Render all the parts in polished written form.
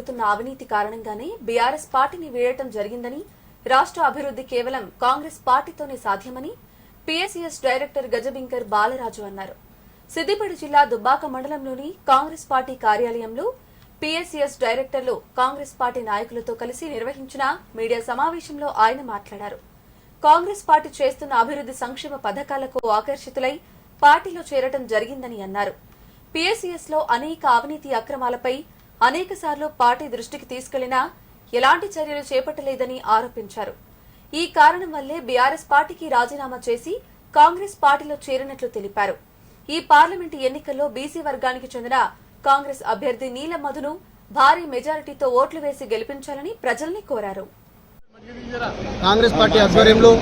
జరుగుతున్న అవినీతి కారణంగానే బీఆర్ఎస్ పార్టీని వీడటం జరిగిందని, రాష్ట్ర అభివృద్ధి కేవలం కాంగ్రెస్ పార్టీతోనే సాధ్యమని పీఎస్సీఎస్ డైరెక్టర్ గజబింకర్ బాలరాజు అన్నారు. సిద్దిపేట జిల్లా దుబ్బాక మండలంలోని కాంగ్రెస్ పార్టీ కార్యాలయంలో పీఎస్సీఎస్ డైరెక్టర్లు కాంగ్రెస్ పార్టీ నాయకులతో కలిసి నిర్వహించిన మీడియా సమావేశంలో ఆయన మాట్లాడారు. కాంగ్రెస్ పార్టీ చేస్తున్న అభివృద్ధి సంక్షేమ పథకాలకు ఆకర్షితులై పార్టీలో చేరటం జరిగిందని అన్నారు. పీఎస్సీఎస్ లో అనేక అవినీతి అక్రమాలపై అనేకసార్లు పార్టీ దృష్టికి తీసుకెళ్లినా ఎలాంటి చర్యలు చేపట్టలేదని ఆరోపించారు. ఈ కారణం వల్లే బీఆర్ఎస్ పార్టీకి రాజీనామా చేసి కాంగ్రెస్ పార్టీలో చేరినట్లు తెలిపారు. ఈ పార్లమెంటు ఎన్నికల్లో బీసీ వర్గానికి చెందిన కాంగ్రెస్ అభ్యర్థి నీలం మధును భారీ మెజారిటీతో ఓట్లు వేసి గెలిపించాలని ప్రజల్ని కోరారు. కాంగ్రెస్ పార్టీ ఆధ్వర్యంలో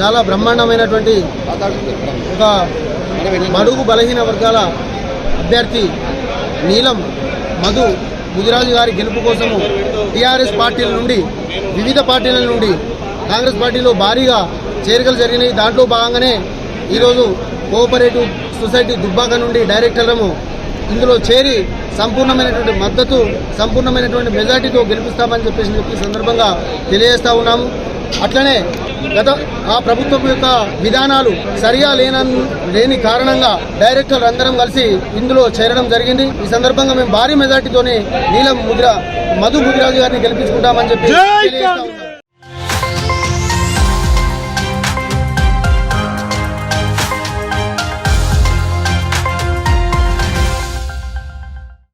చాలా బ్రహ్మాండమైనటువంటి ఒక బడుగు బలహీన వర్గాల అభ్యర్థి నీలం మధు ముదిరాజు గారి గెలుపు కోసము టీఆర్ఎస్ పార్టీల నుండి వివిధ పార్టీల నుండి కాంగ్రెస్ పార్టీలో భారీగా చేరికలు జరిగినాయి. దాంట్లో భాగంగానే ఈరోజు కోఆపరేటివ్ సొసైటీ దుబ్బాక నుండి డైరెక్టర్లము ఇందులో చేరి సంపూర్ణమైనటువంటి మద్దతు, సంపూర్ణమైనటువంటి మెజార్టీతో గెలిపిస్తామని చెప్పి సందర్భంగా తెలియజేస్తా ఉన్నాము. అట్లనే ఆ ప్రభుత్వం యొక్క విధానాలు సరిగా లేని కారణంగా డైరెక్టర్లు అందరం కలిసి ఇందులో చేరడం జరిగింది. ఈ సందర్భంగా మేము భారీ మెజార్టీతోనే నీలం మధు ముదిరాజు గారిని గెలిపించుకుంటామని చెప్పి తెలియజేస్తా ఉన్నాం.